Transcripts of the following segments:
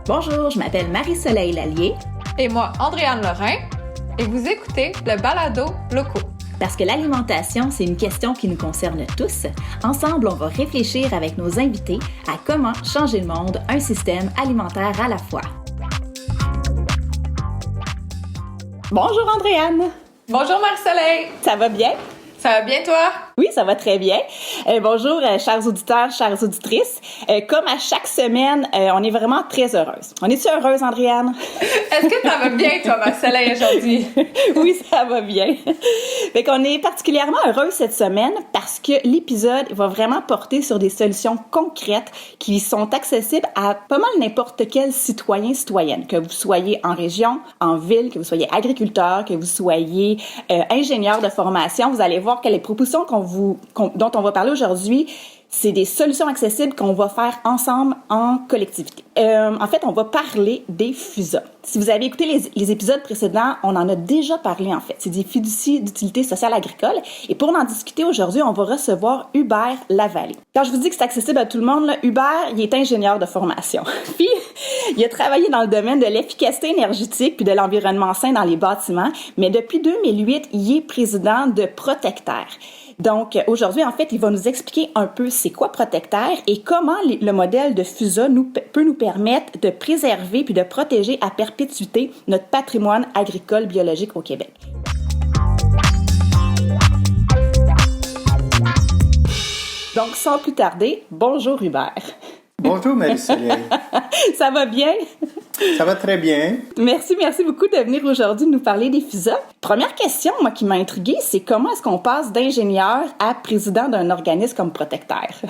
Bonjour, je m'appelle Marie-Soleil Lallier. Et moi, Andréane Lorrain. Et vous écoutez le balado Locaux. Parce que l'alimentation, c'est une question qui nous concerne tous. Ensemble, on va réfléchir avec nos invités à comment changer le monde, un système alimentaire à la fois. Bonjour Andréane! Bonjour Marie-Soleil! Ça va bien? Ça va bien toi? Oui, ça va très bien. Bonjour, chers auditeurs, chères auditrices. Comme à chaque semaine, on est vraiment très heureuse. On est-tu heureuse, Andréane? Est-ce que ça va bien, toi, Marie-Soleil, aujourd'hui? Oui, ça va bien. Fait qu'on est particulièrement heureuse cette semaine parce que l'épisode va vraiment porter sur des solutions concrètes qui sont accessibles à pas mal n'importe quel citoyen, citoyenne, que vous soyez en région, en ville, que vous soyez agriculteur, que vous soyez ingénieur de formation. Vous allez voir que les propositions dont on va parler aujourd'hui, c'est des solutions accessibles qu'on va faire ensemble en collectivité. En fait, on va parler des FUSA. Si vous avez écouté les épisodes précédents, on en a déjà parlé en fait. C'est des fiducies d'utilité sociale agricole. Et pour en discuter aujourd'hui, on va recevoir Hubert Lavallée. Quand je vous dis que c'est accessible à tout le monde, là, Hubert, il est ingénieur de formation. Puis, il a travaillé dans le domaine de l'efficacité énergétique puis de l'environnement sain dans les bâtiments. Mais depuis 2008, il est président de Protectaire. Donc, aujourd'hui, en fait, il va nous expliquer un peu c'est quoi Protectaire et comment le modèle de FUSA peut nous permettre de préserver puis de protéger à perpétuité notre patrimoine agricole biologique au Québec. Donc, sans plus tarder, bonjour Hubert. Bonjour Marie-Soleil. Ça va bien? Ça va très bien. Merci beaucoup de venir aujourd'hui nous parler des FUSA. Première question, moi, qui m'a intriguée, c'est comment est-ce qu'on passe d'ingénieur à président d'un organisme comme Protectaire?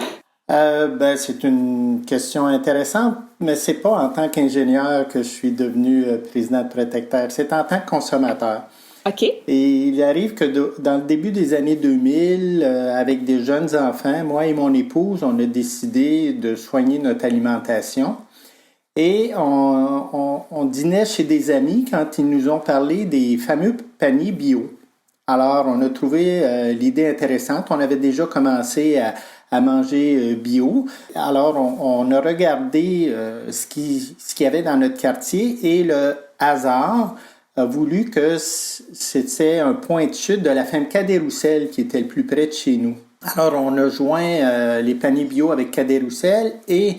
C'est une question intéressante, mais c'est pas en tant qu'ingénieur que je suis devenu président de Protectaire, c'est en tant que consommateur. OK. Et il arrive que dans le début des années 2000, avec des jeunes enfants, moi et mon épouse, on a décidé de soigner notre alimentation. Et on dînait chez des amis quand ils nous ont parlé des fameux paniers bio. Alors, on a trouvé l'idée intéressante. On avait déjà commencé à manger bio. Alors, on a regardé ce qu'il y avait dans notre quartier et le hasard a voulu que c'était un point de chute de la ferme Cadet-Roussel qui était le plus près de chez nous. Alors, on a joint les paniers bio avec Cadet-Roussel et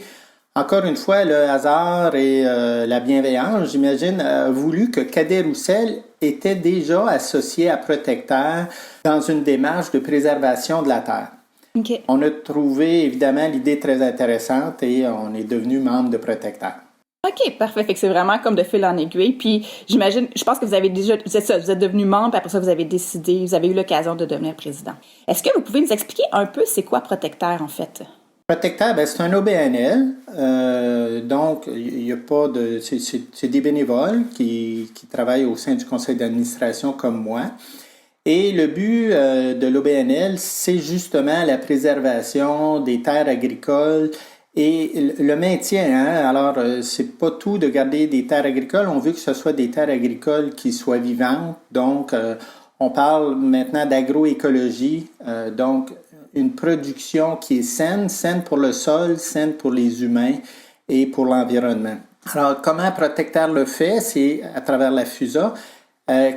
encore une fois, le hasard et la bienveillance, j'imagine, a voulu que Cadet-Roussel était déjà associé à Protectaire dans une démarche de préservation de la terre. Okay. On a trouvé évidemment l'idée très intéressante et on est devenu membre de Protectaire. OK, parfait. Fait que c'est vraiment comme de fil en aiguille. Puis j'imagine, je pense que vous êtes devenu membre, puis après ça, vous avez eu l'occasion de devenir président. Est-ce que vous pouvez nous expliquer un peu c'est quoi Protectaire en fait? Protectaire, c'est un OBNL, donc il y a pas de, c'est des bénévoles qui travaillent au sein du conseil d'administration comme moi. Et le but de l'OBNL, c'est justement la préservation des terres agricoles et le maintien. Alors, c'est pas tout de garder des terres agricoles. On veut que ce soit des terres agricoles qui soient vivantes. Donc, on parle maintenant d'agroécologie. Donc, une production qui est saine pour le sol, saine pour les humains et pour l'environnement. Alors, comment Protectaire le fait? C'est à travers la FUSA,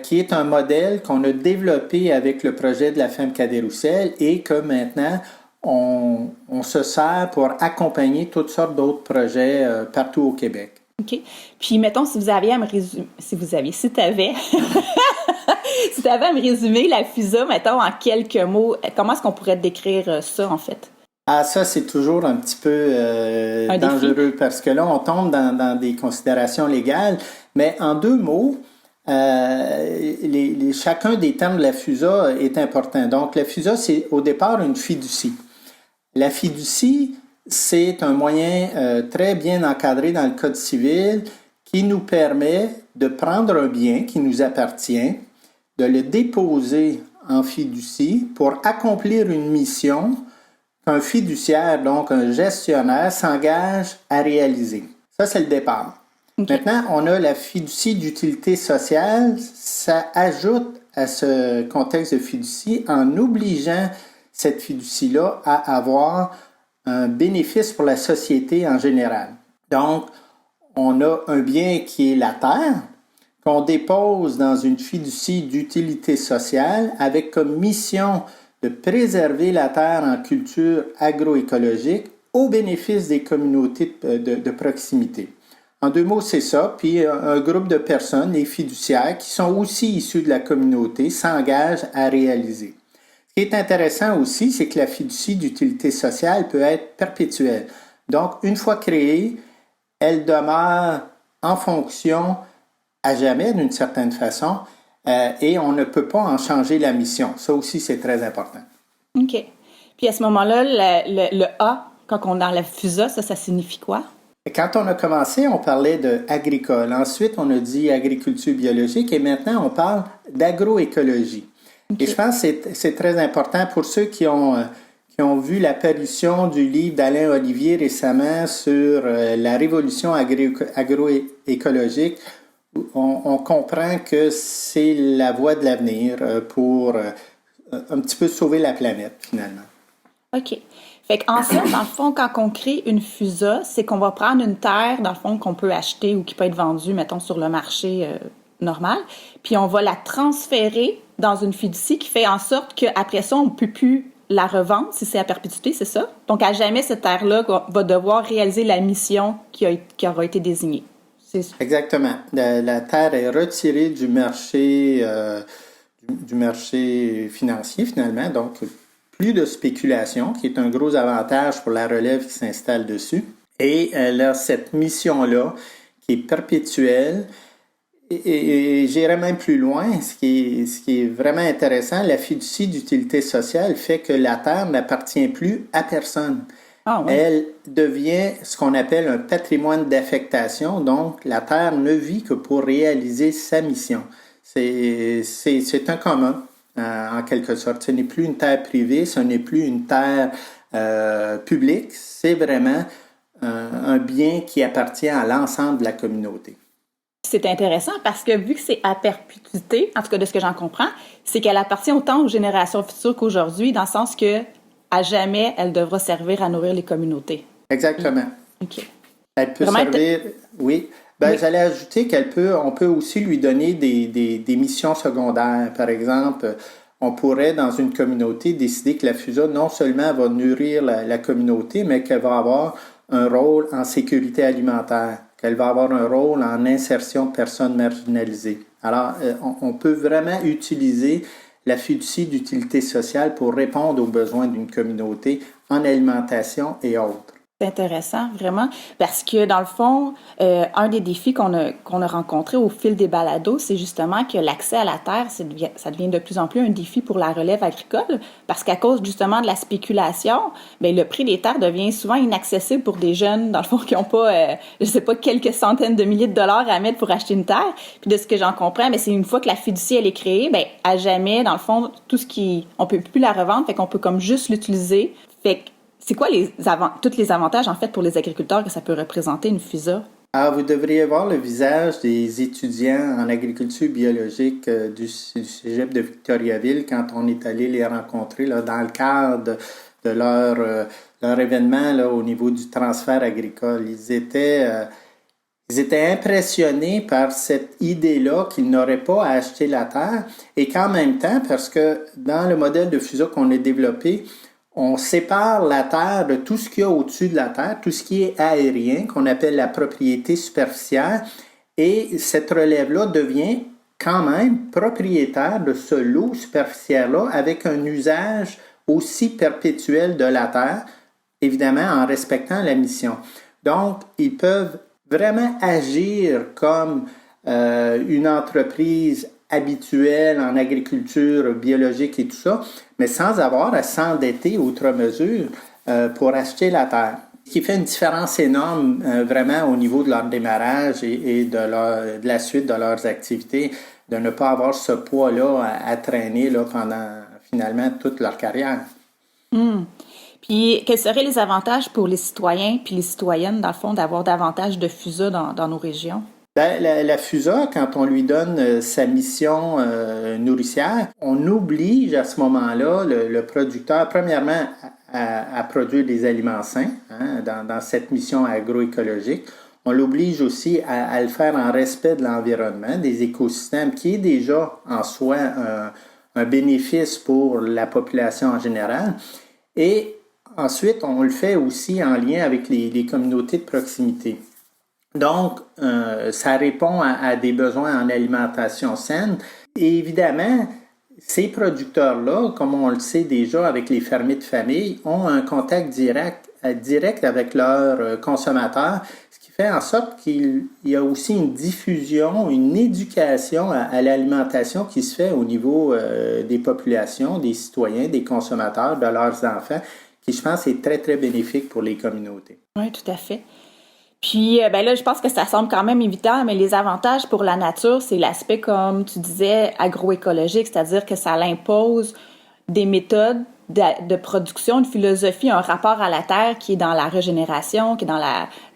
qui est un modèle qu'on a développé avec le projet de la ferme Cadet-Roussel et que maintenant, on se sert pour accompagner toutes sortes d'autres projets partout au Québec. OK. Puis, mettons, si tu avais à me résumer la FUSA, mettons, en quelques mots, comment est-ce qu'on pourrait décrire ça, en fait? Ah, ça, c'est toujours un petit peu dangereux défi. Parce que là, on tombe dans des considérations légales. Mais en 2 mots, chacun des termes de la FUSA est important. Donc, la FUSA, c'est au départ une fiducie. La fiducie, c'est un moyen très bien encadré dans le Code civil qui nous permet de prendre un bien qui nous appartient, de le déposer en fiducie pour accomplir une mission qu'un fiduciaire, donc un gestionnaire, s'engage à réaliser. Ça, c'est le départ. Okay. Maintenant, on a la fiducie d'utilité sociale. Ça ajoute à ce contexte de fiducie en obligeant cette fiducie-là à avoir un bénéfice pour la société en général. Donc, on a un bien qui est la terre, qu'on dépose dans une fiducie d'utilité sociale avec comme mission de préserver la terre en culture agroécologique au bénéfice des communautés de proximité. En 2 mots, c'est ça. Puis un groupe de personnes, les fiduciaires, qui sont aussi issus de la communauté, s'engagent à réaliser. Ce qui est intéressant aussi, c'est que la fiducie d'utilité sociale peut être perpétuelle. Donc, une fois créée, elle demeure en fonction à jamais d'une certaine façon et on ne peut pas en changer la mission. Ça aussi, c'est très important. OK. Puis à ce moment-là, le A, quand on enlève FUSA, ça signifie quoi? Quand on a commencé, on parlait d'agricole. Ensuite, on a dit agriculture biologique et maintenant, on parle d'agroécologie. Okay. Et je pense que c'est très important pour ceux qui ont vu l'apparition du livre d'Alain Olivier récemment sur la révolution agroécologique. On comprend que c'est la voie de l'avenir pour un petit peu sauver la planète, finalement. OK. Fait qu'ensuite, dans le fond, quand on crée une FUSA, c'est qu'on va prendre une terre, dans le fond, qu'on peut acheter ou qui peut être vendue, mettons, sur le marché normal, puis on va la transférer dans une fiducie qui fait en sorte qu'après ça, on ne peut plus la revendre si c'est à perpétuité, c'est ça? Donc, à jamais, cette terre-là va devoir réaliser la mission qui aura été désignée. Exactement. La terre est retirée du marché financier, finalement. Donc, plus de spéculation, qui est un gros avantage pour la relève qui s'installe dessus. Et elle a cette mission-là qui est perpétuelle. Et j'irai même plus loin, ce qui est vraiment intéressant, la fiducie d'utilité sociale fait que la terre n'appartient plus à personne. Ah, ouais. Elle devient ce qu'on appelle un patrimoine d'affectation, donc la terre ne vit que pour réaliser sa mission. C'est un commun, en quelque sorte. Ce n'est plus une terre privée, ce n'est plus une terre publique, c'est vraiment un bien qui appartient à l'ensemble de la communauté. C'est intéressant parce que vu que c'est à perpétuité, en tout cas de ce que j'en comprends, c'est qu'elle appartient autant aux générations futures qu'aujourd'hui, dans le sens que à jamais, elle devra servir à nourrir les communautés. Exactement. OK. Elle peut servir, oui. Oui. J'allais ajouter on peut aussi lui donner des missions secondaires. Par exemple, on pourrait, dans une communauté, décider que la FUSA, non seulement va nourrir la communauté, mais qu'elle va avoir un rôle en sécurité alimentaire, qu'elle va avoir un rôle en insertion de personnes marginalisées. Alors, on peut vraiment utiliser la fiducie d'utilité sociale pour répondre aux besoins d'une communauté en alimentation et autres. C'est intéressant, vraiment, parce que dans le fond, un des défis qu'on a rencontrés au fil des balados, c'est justement que l'accès à la terre, ça devient de plus en plus un défi pour la relève agricole, parce qu'à cause justement de la spéculation, bien, le prix des terres devient souvent inaccessible pour des jeunes, dans le fond, qui n'ont pas, je sais pas, quelques centaines de milliers de dollars à mettre pour acheter une terre. Puis de ce que j'en comprends, mais c'est une fois que la fiducie, elle est créée, bien, à jamais, dans le fond, on peut plus la revendre, fait qu'on peut comme juste l'utiliser. Fait que c'est quoi tous les avantages, en fait, pour les agriculteurs que ça peut représenter, une FUSA? Alors, vous devriez voir le visage des étudiants en agriculture biologique du cégep de Victoriaville quand on est allé les rencontrer là, dans le cadre de leur événement là, au niveau du transfert agricole. Ils étaient impressionnés par cette idée-là qu'ils n'auraient pas à acheter la terre et qu'en même temps, parce que dans le modèle de FUSA qu'on a développé, on sépare la terre de tout ce qu'il y a au-dessus de la terre, tout ce qui est aérien, qu'on appelle la propriété superficielle, et cette relève-là devient quand même propriétaire de ce lot superficiel-là avec un usage aussi perpétuel de la terre, évidemment en respectant la mission. Donc, ils peuvent vraiment agir comme une entreprise habituelle en agriculture biologique et tout ça, mais sans avoir à s'endetter outre mesure pour acheter la terre. Ce qui fait une différence énorme vraiment au niveau de leur démarrage et de la suite de leurs activités, de ne pas avoir ce poids-là à traîner là, pendant finalement toute leur carrière. Puis, quels seraient les avantages pour les citoyens puis les citoyennes, dans le fond, d'avoir davantage de FUSA dans nos régions? La FUSA, quand on lui donne sa mission nourricière, on oblige à ce moment-là le producteur, premièrement, à produire des aliments sains dans cette mission agroécologique. on l'oblige aussi à le faire en respect de l'environnement, des écosystèmes, qui est déjà en soi un bénéfice pour la population en général. Et ensuite, on le fait aussi en lien avec les communautés de proximité. Donc, ça répond à des besoins en alimentation saine. Et évidemment, ces producteurs-là, comme on le sait déjà avec les fermiers de famille, ont un contact direct avec leurs consommateurs, ce qui fait en sorte qu'il y a aussi une diffusion, une éducation à l'alimentation qui se fait au niveau des populations, des citoyens, des consommateurs, de leurs enfants, qui, je pense, est très, très bénéfique pour les communautés. Oui, tout à fait. Puis, là, je pense que ça semble quand même évident, mais les avantages pour la nature, c'est l'aspect, comme tu disais, agroécologique, c'est-à-dire que ça impose des méthodes de production, une philosophie, un rapport à la terre qui est dans la régénération, qui est dans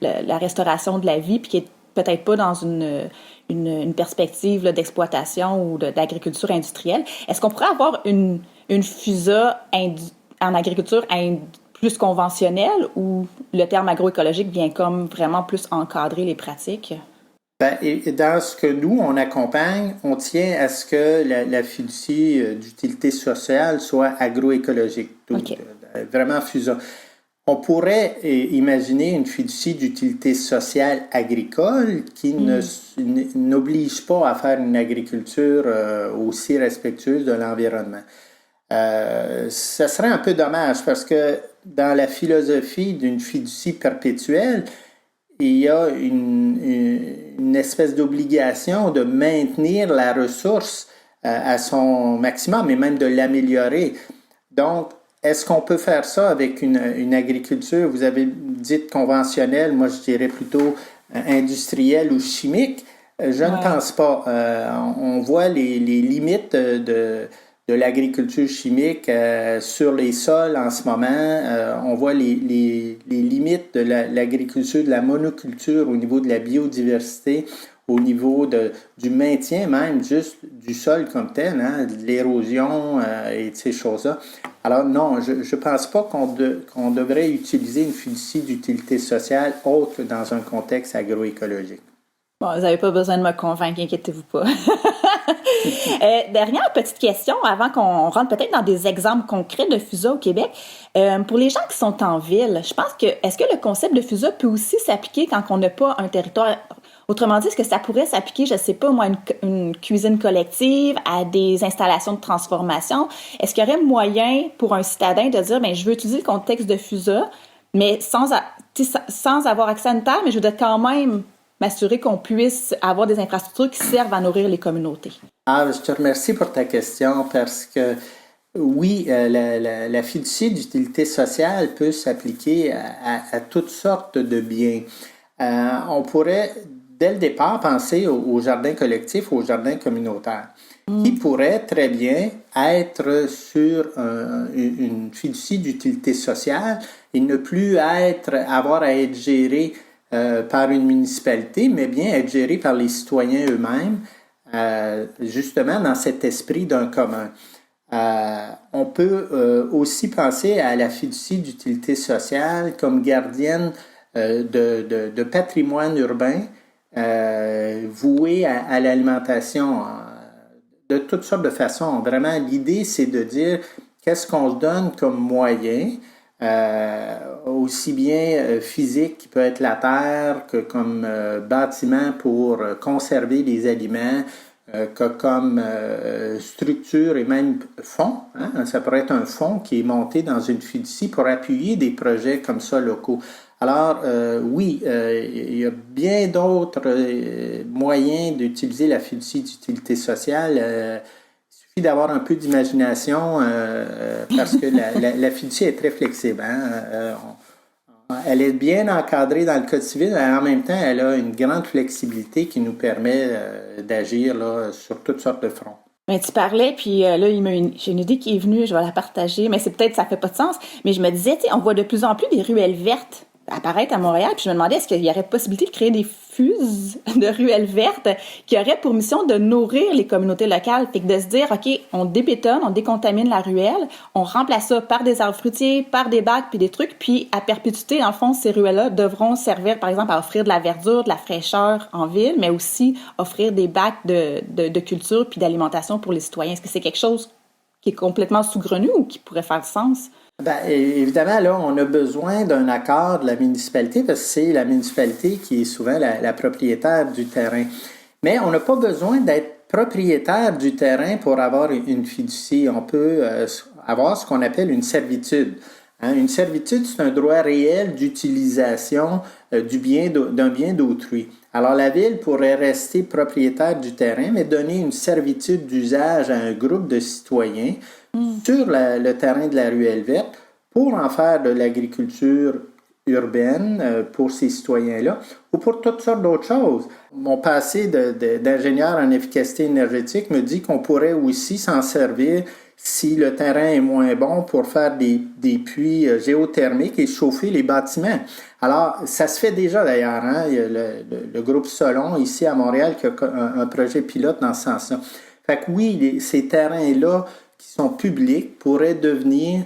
la restauration de la vie, puis qui est peut-être pas dans une perspective là, d'exploitation ou d'agriculture industrielle. Est-ce qu'on pourrait avoir une FUSA en agriculture plus conventionnelle ou le terme agroécologique vient comme vraiment plus encadrer les pratiques? Et dans ce que nous, on accompagne, on tient à ce que la fiducie d'utilité sociale soit agroécologique. Donc, okay. Vraiment FUSA. On pourrait imaginer une fiducie d'utilité sociale agricole qui n'oblige pas à faire une agriculture aussi respectueuse de l'environnement. Ça serait un peu dommage parce que dans la philosophie d'une fiducie perpétuelle, il y a une espèce d'obligation de maintenir la ressource à son maximum et même de l'améliorer. Donc, est-ce qu'on peut faire ça avec une agriculture, vous avez dit conventionnelle, moi je dirais plutôt industrielle ou chimique? Je ne pense pas. On voit les limites de l'agriculture chimique sur les sols en ce moment. On voit les limites de l'agriculture, de la monoculture au niveau de la biodiversité, au niveau du maintien même juste du sol comme tel, hein, de l'érosion et de ces choses-là. Alors non, je ne pense pas qu'on devrait utiliser une fiducie d'utilité sociale autre que dans un contexte agroécologique. Bon, vous n'avez pas besoin de me convaincre, inquiétez-vous pas. Dernière petite question, avant qu'on rentre peut-être dans des exemples concrets de FUSA au Québec. Pour les gens qui sont en ville, je pense que, est-ce que le concept de FUSA peut aussi s'appliquer quand on n'a pas un territoire? Autrement dit, est-ce que ça pourrait s'appliquer, je ne sais pas, moi, une cuisine collective, à des installations de transformation? Est-ce qu'il y aurait moyen pour un citadin de dire, bien, je veux utiliser le contexte de FUSA, mais sans avoir accès à une terre, mais je voudrais quand même m'assurer qu'on puisse avoir des infrastructures qui servent à nourrir les communautés? Je te remercie pour ta question parce que oui, la fiducie d'utilité sociale peut s'appliquer à toutes sortes de biens. On pourrait, dès le départ, penser aux jardins collectifs, aux jardins communautaires, qui pourraient très bien être sur une fiducie d'utilité sociale et ne plus avoir à être gérés par une municipalité, mais bien être gérés par les citoyens eux-mêmes, justement dans cet esprit d'un commun. On peut aussi penser à la fiducie d'utilité sociale comme gardienne de patrimoine urbain voué à l'alimentation de toutes sortes de façons. Vraiment, l'idée, c'est de dire qu'est-ce qu'on se donne comme moyen, aussi bien physique qui peut être la terre que comme bâtiment pour conserver les aliments, que comme structure et même fonds. Hein? Ça pourrait être un fonds qui est monté dans une fiducie pour appuyer des projets comme ça locaux. Alors, oui, il y a bien d'autres moyens d'utiliser la fiducie d'utilité sociale. Il suffit d'avoir un peu d'imagination parce que la fiducie est très flexible. Hein? Elle est bien encadrée dans le Code civil, mais en même temps, elle a une grande flexibilité qui nous permet d'agir là, sur toutes sortes de fronts. Mais tu parlais, puis là, j'ai une idée qui est venue, je vais la partager, mais c'est peut-être ça fait pas de sens, mais je me disais, on voit de plus en plus des ruelles vertes apparaître à Montréal. Puis je me demandais, est-ce qu'il y aurait possibilité de créer des fuses de ruelles vertes qui auraient pour mission de nourrir les communautés locales? Fait que de se dire, OK, on débétonne, on décontamine la ruelle, on remplace ça par des arbres fruitiers, par des bacs, puis des trucs, puis à perpétuité, dans le fond, ces ruelles-là devront servir, par exemple, à offrir de la verdure, de la fraîcheur en ville, mais aussi offrir des bacs de culture puis d'alimentation pour les citoyens. Est-ce que c'est quelque chose qui est complètement saugrenu ou qui pourrait faire sens? Ben, évidemment, là, on a besoin d'un accord de la municipalité parce que c'est la municipalité qui est souvent la propriétaire du terrain. Mais on n'a pas besoin d'être propriétaire du terrain pour avoir une fiducie. On peut avoir ce qu'on appelle une servitude. Hein? Une servitude, c'est un droit réel d'utilisation d'un bien d'autrui. Alors, la ville pourrait rester propriétaire du terrain, mais donner une servitude d'usage à un groupe de citoyens sur le terrain de la ruelle verte pour en faire de l'agriculture urbaine pour ces citoyens-là ou pour toutes sortes d'autres choses. Mon passé d'ingénieur en efficacité énergétique me dit qu'on pourrait aussi s'en servir si le terrain est moins bon pour faire des puits géothermiques et chauffer les bâtiments. Alors, ça se fait déjà d'ailleurs. Hein? Il y a le groupe Solon ici à Montréal qui a un projet pilote dans ce sens-là. Fait que oui, ces terrains-là qui sont publics pourraient devenir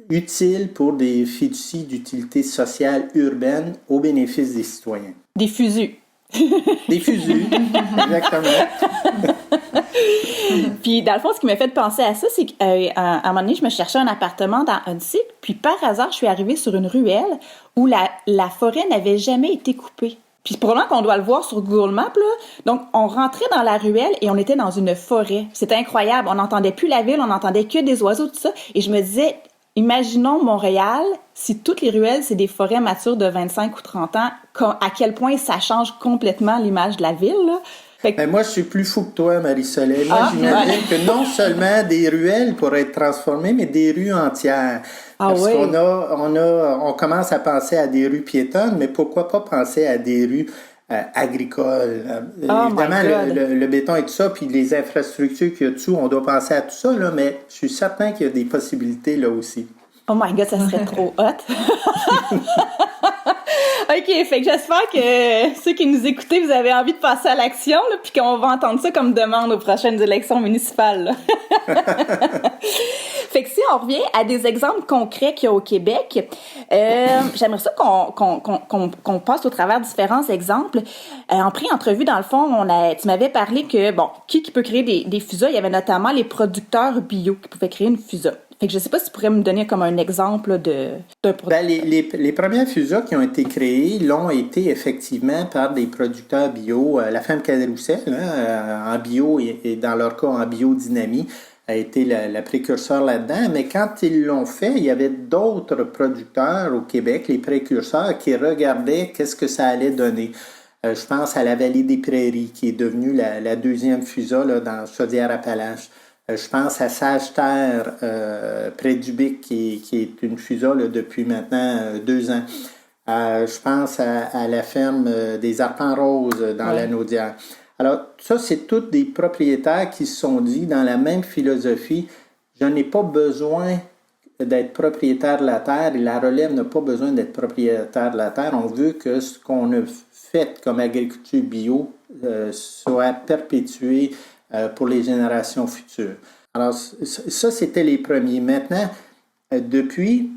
utiles pour des fiducies d'utilité sociale urbaine au bénéfice des citoyens. Des fusus. Des fusus, exactement. Puis, dans le fond, ce qui m'a fait penser à ça, c'est qu'à un moment donné, je me cherchais un appartement dans Huntsic, puis par hasard, je suis arrivée sur une ruelle où la forêt n'avait jamais été coupée. Puis probablement qu'on doit le voir sur Google Maps, là. Donc, on rentrait dans la ruelle et on était dans une forêt. C'était incroyable. On n'entendait plus la ville, on n'entendait que des oiseaux, tout ça. Et je me disais, imaginons Montréal, si toutes les ruelles, c'est des forêts matures de 25 ou 30 ans, à quel point ça change complètement l'image de la ville, là. Ben moi, je suis plus fou que toi, Marie-Soleil. Moi, j'imagine que non seulement des ruelles pourraient être transformées, mais des rues entières. Parce qu'on on commence à penser à des rues piétonnes, mais pourquoi pas penser à des rues agricoles? Évidemment, le béton et tout ça, puis les infrastructures qu'il y a dessous, on doit penser à tout ça, là, mais je suis certain qu'il y a des possibilités là aussi. Oh my God, ça serait trop hot! OK, fait que j'espère que ceux qui nous écoutez, vous avez envie de passer à l'action, là, puis qu'on va entendre ça comme demande aux prochaines élections municipales. Fait que si on revient à des exemples concrets qu'il y a au Québec, j'aimerais ça qu'on passe au travers différents exemples. En pré-entrevue, dans le fond, tu m'avais parlé que, bon, qui peut créer des fusas? Il y avait notamment les producteurs bio qui pouvaient créer une fusa. Fait que je sais pas si tu pourrais me donner comme un exemple d'un produit. Ben, les premières fusas qui ont été créées l'ont été effectivement par des producteurs bio. La Femme Caroussel, en bio et dans leur cas en biodynamie, a été la précurseur là-dedans. Mais quand ils l'ont fait, il y avait d'autres producteurs au Québec, les précurseurs, qui regardaient qu'est-ce que ça allait donner. Je pense à la Vallée des Prairies, qui est devenue la deuxième fusa là, dans Chaudière-Appalaches. Je pense à Sage-Terre, près du Bic, qui est une fusa là, depuis maintenant 2 ans. Je pense à la ferme des Arpents Roses dans la Naudière. Alors, ça, c'est tous des propriétaires qui se sont dit, dans la même philosophie, je n'ai pas besoin d'être propriétaire de la terre et la relève n'a pas besoin d'être propriétaire de la terre. On veut que ce qu'on a fait comme agriculture bio soit perpétué pour les générations futures. Alors, ça, c'était les premiers. Maintenant, depuis,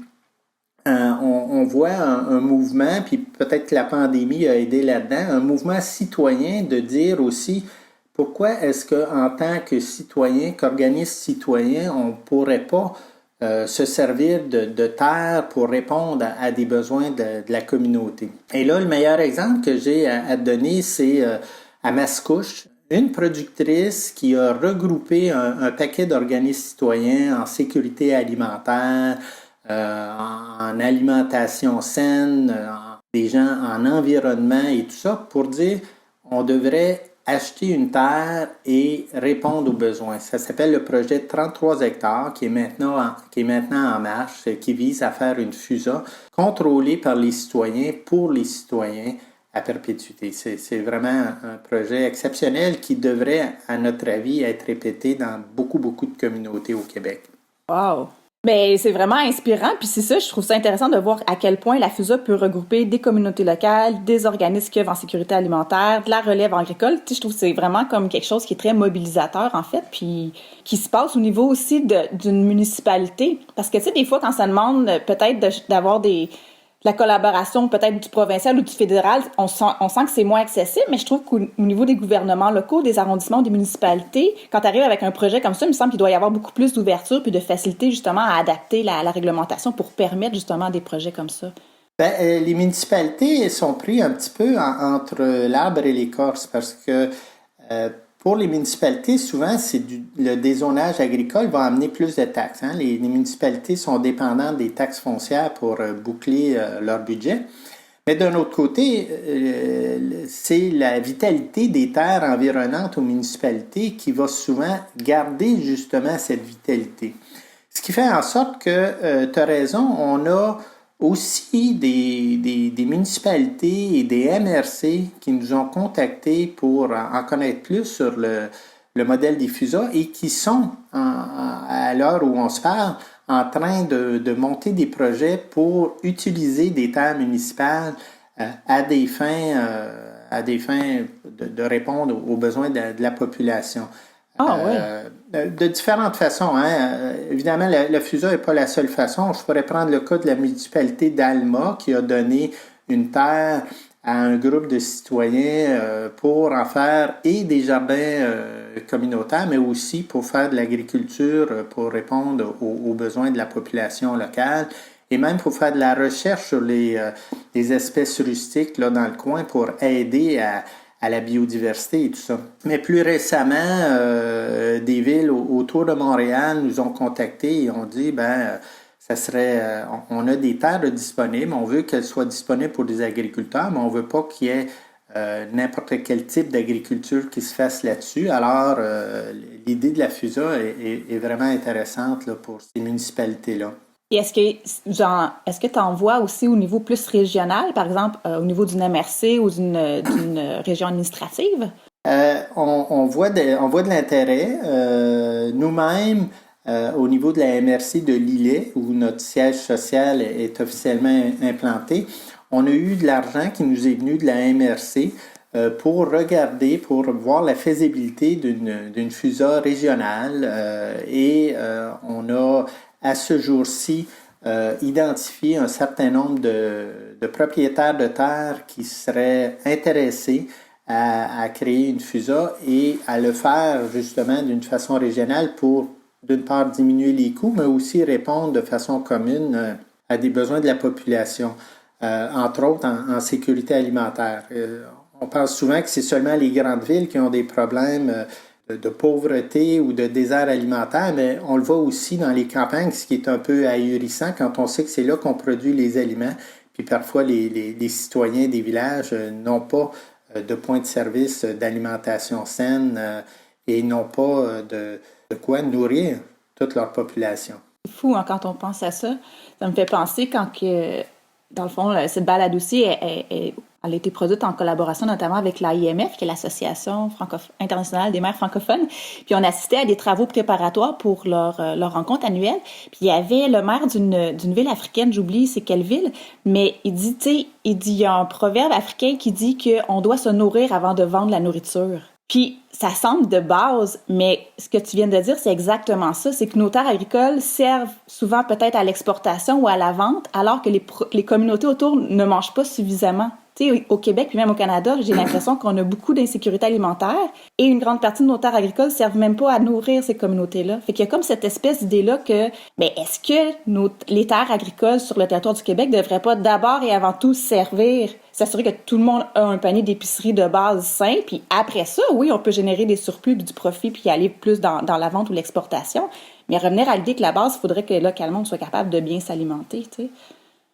on voit un mouvement, puis peut-être que la pandémie a aidé là-dedans, un mouvement citoyen de dire aussi pourquoi est-ce qu'en tant que citoyen, qu'organisme citoyen, on ne pourrait pas se servir de terre pour répondre à des besoins de la communauté. Et là, le meilleur exemple que j'ai à donner, c'est à Mascouche, une productrice qui a regroupé un paquet d'organismes citoyens en sécurité alimentaire, en alimentation saine, des gens en environnement et tout ça, pour dire on devrait acheter une terre et répondre aux besoins. Ça s'appelle le projet 33 hectares qui est maintenant en marche, qui vise à faire une fusa contrôlée par les citoyens pour les citoyens à perpétuité. C'est vraiment un projet exceptionnel qui devrait, à notre avis, être répété dans beaucoup, beaucoup de communautés au Québec. Wow! Ben, c'est vraiment inspirant, puis c'est ça, je trouve ça intéressant de voir à quel point la FUSA peut regrouper des communautés locales, des organismes qui œuvrent en sécurité alimentaire, de la relève agricole. Tu sais, je trouve que c'est vraiment comme quelque chose qui est très mobilisateur, en fait, puis qui se passe au niveau aussi d'une municipalité. Parce que, tu sais, des fois, quand ça demande peut-être d'avoir la collaboration peut-être du provincial ou du fédéral, on sent que c'est moins accessible, mais je trouve qu'au niveau des gouvernements locaux, des arrondissements, des municipalités, quand tu arrives avec un projet comme ça, il me semble qu'il doit y avoir beaucoup plus d'ouverture puis de facilité justement à adapter la réglementation pour permettre justement des projets comme ça. Les municipalités sont pris un petit peu entre l'arbre et l'écorce parce que pour les municipalités, souvent, le dézonage agricole va amener plus de taxes. Hein? Les municipalités sont dépendantes des taxes foncières pour boucler leur budget. Mais d'un autre côté, c'est la vitalité des terres environnantes aux municipalités qui va souvent garder justement cette vitalité. Ce qui fait en sorte que, tu as raison, on a aussi des municipalités et des MRC qui nous ont contactés pour en connaître plus sur le modèle des FUSA et qui sont, à l'heure où on se parle, en train de monter des projets pour utiliser des terres municipales à des fins de répondre aux besoins de la population. Ah oui. De différentes façons. Hein. Évidemment, le FUSA n'est pas la seule façon. Je pourrais prendre le cas de la municipalité d'Alma qui a donné une terre à un groupe de citoyens pour en faire et des jardins communautaires, mais aussi pour faire de l'agriculture, pour répondre aux besoins de la population locale et même pour faire de la recherche sur les espèces rustiques là, dans le coin pour aider à la biodiversité et tout ça. Mais plus récemment, des villes autour de Montréal nous ont contactés et ont dit, ça serait, on a des terres disponibles, on veut qu'elles soient disponibles pour des agriculteurs, mais on veut pas qu'il y ait n'importe quel type d'agriculture qui se fasse là-dessus. Alors, l'idée de la FUSA est vraiment intéressante là, pour ces municipalités-là. Et est-ce que tu en vois aussi au niveau plus régional, par exemple au niveau d'une MRC ou d'une région administrative? On voit de l'intérêt. Nous-mêmes, au niveau de la MRC de Lillet, où notre siège social est officiellement implanté, on a eu de l'argent qui nous est venu de la MRC pour voir la faisabilité d'une FUSA régionale. On a à ce jour-ci, identifier un certain nombre de propriétaires de terres qui seraient intéressés à créer une FUSA et à le faire justement d'une façon régionale pour, d'une part, diminuer les coûts, mais aussi répondre de façon commune à des besoins de la population, entre autres en sécurité alimentaire. On pense souvent que c'est seulement les grandes villes qui ont des problèmes de pauvreté ou de désert alimentaire, mais on le voit aussi dans les campagnes, ce qui est un peu ahurissant quand on sait que c'est là qu'on produit les aliments, puis parfois les citoyens des villages n'ont pas de points de service d'alimentation saine et n'ont pas de quoi nourrir toute leur population. C'est fou hein, quand on pense à ça. Ça me fait penser dans le fond, cette balado-ci, elle a été produite en collaboration notamment avec l'AIMF, qui est l'Association internationale des mères francophones. Puis on assistait à des travaux préparatoires pour leur rencontre annuelle. Puis il y avait le maire d'une ville africaine, j'oublie c'est quelle ville, mais il y a un proverbe africain qui dit qu'on doit se nourrir avant de vendre la nourriture. Puis ça semble de base, mais ce que tu viens de dire, c'est exactement ça. C'est que nos terres agricoles servent souvent peut-être à l'exportation ou à la vente, alors que les communautés autour ne mangent pas suffisamment. Tu sais, au Québec puis même au Canada, j'ai l'impression qu'on a beaucoup d'insécurité alimentaire et une grande partie de nos terres agricoles servent même pas à nourrir ces communautés-là. Fait qu'il y a comme cette espèce d'idée-là que, est-ce que les terres agricoles sur le territoire du Québec devraient pas d'abord et avant tout s'assurer que tout le monde a un panier d'épicerie de base sain, puis après ça, oui, on peut générer des surplus, du profit, puis aller plus dans la vente ou l'exportation. Mais revenir à l'idée que la base, il faudrait que localement, on soit capable de bien s'alimenter, tu sais.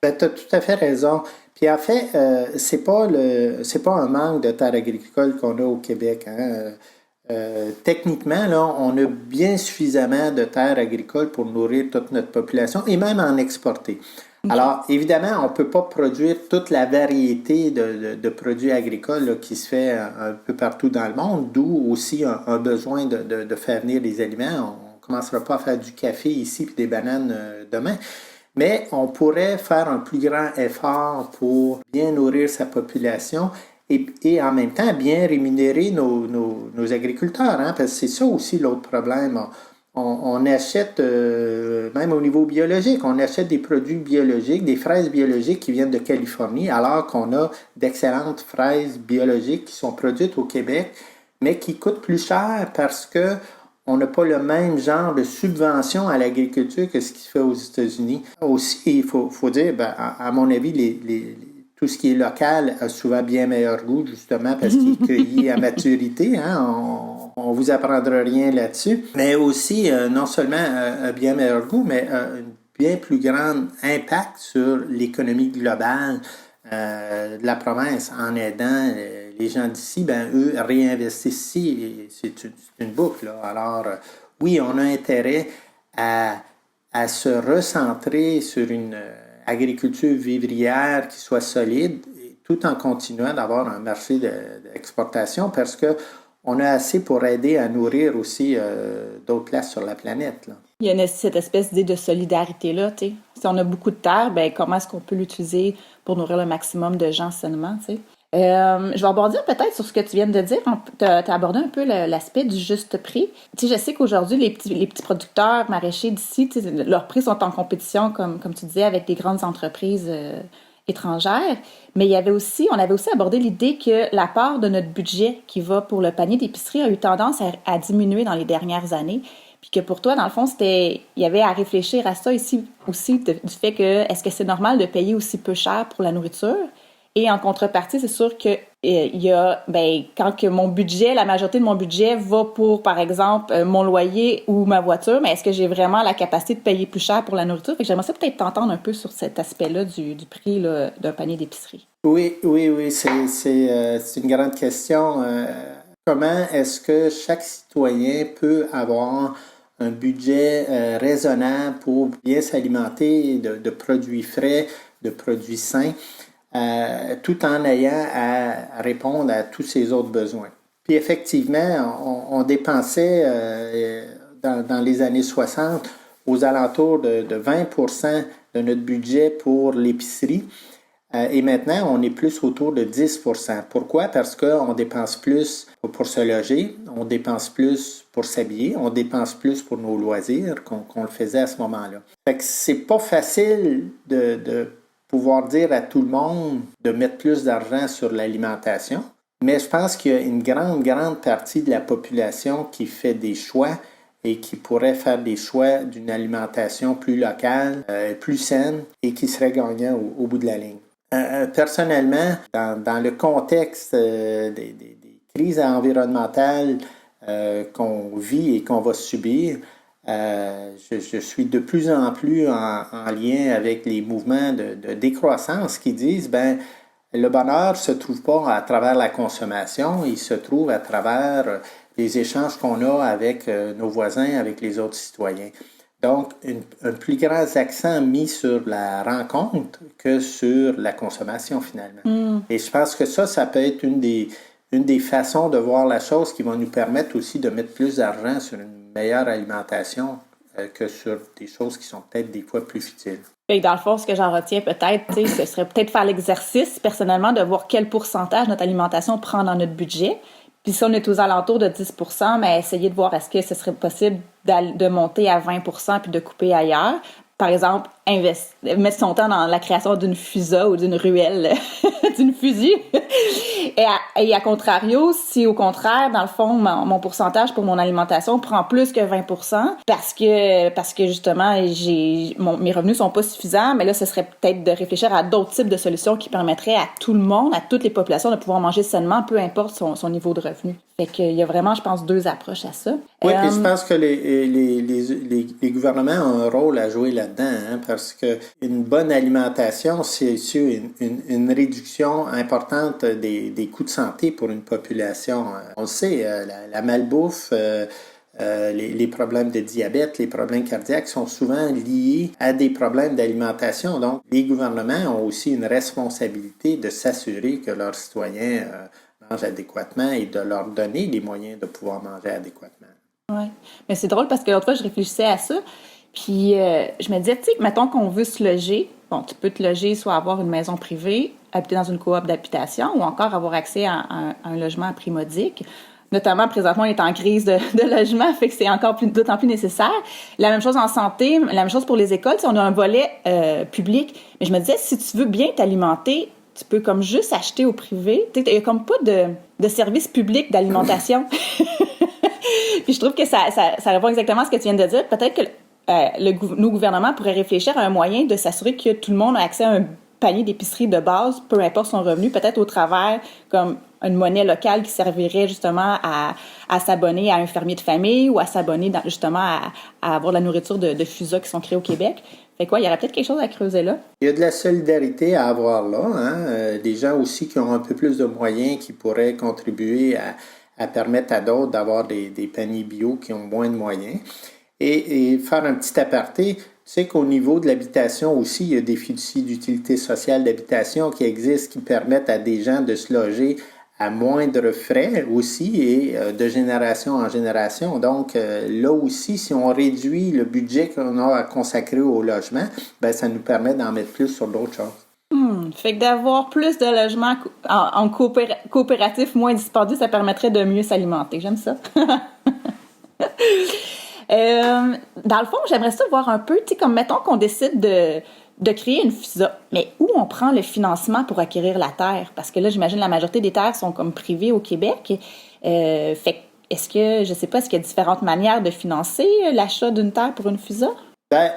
Tu as tout à fait raison. Puis en fait, c'est pas un manque de terres agricoles qu'on a au Québec. Hein. Techniquement, là, on a bien suffisamment de terres agricoles pour nourrir toute notre population et même en exporter. Okay. Alors, évidemment, on ne peut pas produire toute la variété de produits agricoles là, qui se fait un peu partout dans le monde, d'où aussi un besoin de faire venir des aliments. commencera pas à faire du café ici puis des bananes demain. Mais on pourrait faire un plus grand effort pour bien nourrir sa population et en même temps bien rémunérer nos agriculteurs, hein, parce que c'est ça aussi l'autre problème. On achète, même au niveau biologique, on achète des produits biologiques, des fraises biologiques qui viennent de Californie, alors qu'on a d'excellentes fraises biologiques qui sont produites au Québec, mais qui coûtent plus cher parce que on n'a pas le même genre de subvention à l'agriculture que ce qui se fait aux États-Unis. Aussi, il faut dire, à mon avis, tout ce qui est local a souvent bien meilleur goût, justement, parce qu'il est cueilli à maturité. Hein? On vous apprendra rien là-dessus. Mais aussi, non seulement un bien meilleur goût, mais un bien plus grand impact sur l'économie globale de la province en aidant les gens d'ici. Eux réinvestissent ici. Et c'est une boucle. Là. Alors, oui, on a intérêt à se recentrer sur une agriculture vivrière qui soit solide, tout en continuant d'avoir un marché d'exportation parce qu'on a assez pour aider à nourrir aussi d'autres places sur la planète. Là. Il y a cette espèce d'idée de solidarité-là, tu sais. Si on a beaucoup de terre, comment est-ce qu'on peut l'utiliser pour nourrir le maximum de gens sainement, tu sais. Je vais rebondir peut-être sur ce que tu viens de dire. Tu as abordé un peu l'aspect du juste prix. Tu sais, je sais qu'aujourd'hui, les petits producteurs maraîchers d'ici, tu sais, leurs prix sont en compétition, comme tu disais, avec des grandes entreprises étrangères. Mais on avait aussi abordé l'idée que la part de notre budget qui va pour le panier d'épicerie a eu tendance à diminuer dans les dernières années. Puis que pour toi, dans le fond, il y avait à réfléchir à ça ici aussi, du fait que est-ce que c'est normal de payer aussi peu cher pour la nourriture? Et en contrepartie, c'est sûr que il y a, quand que la majorité de mon budget va pour, par exemple, mon loyer ou ma voiture, mais est-ce que j'ai vraiment la capacité de payer plus cher pour la nourriture? Fait que j'aimerais ça peut-être t'entendre un peu sur cet aspect-là du prix là, d'un panier d'épicerie. Oui, c'est une grande question. Comment est-ce que chaque citoyen peut avoir un budget raisonnable pour bien s'alimenter de produits frais, de produits sains? Tout en ayant à répondre à tous ces autres besoins. Puis effectivement, on dépensait dans les années 60 aux alentours de 20% de notre budget pour l'épicerie. Et maintenant, on est plus autour de 10%. Pourquoi? Parce qu'on dépense plus pour se loger, on dépense plus pour s'habiller, on dépense plus pour nos loisirs qu'on le faisait à ce moment-là. Fait que c'est pas facile de pouvoir dire à tout le monde de mettre plus d'argent sur l'alimentation. Mais je pense qu'il y a une grande partie de la population qui fait des choix et qui pourrait faire des choix d'une alimentation plus locale, plus saine et qui serait gagnant au bout de la ligne. Personnellement, dans le contexte des crises environnementales qu'on vit et qu'on va subir, je suis de plus en plus en lien avec les mouvements de décroissance qui disent le bonheur ne se trouve pas à travers la consommation, il se trouve à travers les échanges qu'on a avec nos voisins, avec les autres citoyens. Donc, un plus grand accent mis sur la rencontre que sur la consommation finalement. Et je pense que ça peut être une des façons de voir la chose qui va nous permettre aussi de mettre plus d'argent sur une meilleure alimentation que sur des choses qui sont peut-être des fois plus futiles. Et dans le fond, ce que j'en retiens peut-être, ce serait peut-être faire l'exercice personnellement de voir quel pourcentage notre alimentation prend dans notre budget. Puis si on est aux alentours de 10%, mais essayer de voir est-ce que ce serait possible de monter à 20% puis de couper ailleurs. Par exemple, mettre son temps dans la création d'une FUSA ou d'une ruelle, d'une fusil. Et à contrario, si au contraire, dans le fond, mon pourcentage pour mon alimentation prend plus que 20%, parce que justement, mes revenus sont pas suffisants, mais là, ce serait peut-être de réfléchir à d'autres types de solutions qui permettraient à tout le monde, à toutes les populations, de pouvoir manger sainement, peu importe son niveau de revenu. Fait qu'il y a vraiment, je pense, deux approches à ça. Oui, et je pense que les gouvernements ont un rôle à jouer là-dedans, hein, parce que une bonne alimentation, c'est une réduction importante des coûts de santé pour une population. On le sait, la malbouffe, les problèmes de diabète, les problèmes cardiaques sont souvent liés à des problèmes d'alimentation. Donc, les gouvernements ont aussi une responsabilité de s'assurer que leurs citoyens mangent adéquatement et de leur donner les moyens de pouvoir manger adéquatement. Ouais. Mais c'est drôle parce que l'autre fois, je réfléchissais à ça. Puis je me disais, tu sais, mettons qu'on veut se loger. Bon, tu peux te loger, soit avoir une maison privée, habiter dans une coop d'habitation ou encore avoir accès à un logement à prix modique. Notamment, présentement, on est en crise de logement, fait que c'est encore d'autant plus nécessaire. La même chose en santé, la même chose pour les écoles. On a un volet public. Mais je me disais, si tu veux bien t'alimenter, tu peux comme juste acheter au privé. Il n'y a comme pas de service public d'alimentation. Puis je trouve que ça répond exactement à ce que tu viens de dire. Peut-être que nos gouvernements pourraient réfléchir à un moyen de s'assurer que tout le monde a accès à un panier d'épicerie de base, peu importe son revenu, peut-être au travers comme une monnaie locale qui servirait justement à s'abonner à un fermier de famille ou à s'abonner justement à avoir de la nourriture de FUSA qui sont créés au Québec. Fait quoi, il y aurait peut-être quelque chose à creuser là. Il y a de la solidarité à avoir là, hein? Des gens aussi qui ont un peu plus de moyens qui pourraient contribuer à permettre à d'autres d'avoir des paniers bio qui ont moins de moyens. Et faire un petit aparté, tu sais qu'au niveau de l'habitation aussi, il y a des fiducies d'utilité sociale d'habitation qui existent, qui permettent à des gens de se loger à moindre frais aussi et de génération en génération. Donc là aussi, si on réduit le budget qu'on a à consacrer au logement, ben ça nous permet d'en mettre plus sur d'autres choses. Fait que d'avoir plus de logements en coopératif moins dispendieux, ça permettrait de mieux s'alimenter. J'aime ça. Dans le fond, j'aimerais ça voir un peu, tu sais, comme mettons qu'on décide de créer une FUSA, mais où on prend le financement pour acquérir la terre? Parce que là, j'imagine la majorité des terres sont comme privées au Québec. Fait est-ce que, je sais pas, est-ce qu'il y a différentes manières de financer l'achat d'une terre pour une FUSA? Ben,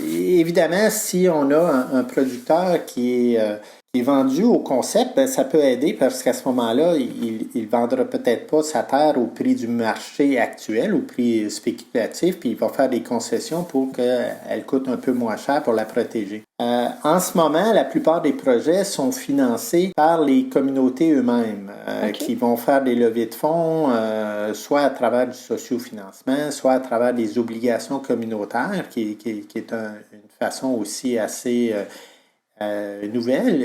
évidemment, si on a un producteur qui est vendu au concept, ben, ça peut aider parce qu'à ce moment-là, il ne vendra peut-être pas sa terre au prix du marché actuel, au prix spéculatif, puis il va faire des concessions pour qu'elle coûte un peu moins cher pour la protéger. En ce moment, la plupart des projets sont financés par les communautés eux-mêmes, qui vont faire des levées de fonds, soit à travers du sociofinancement, soit à travers des obligations communautaires, qui est une façon aussi assez nouvelle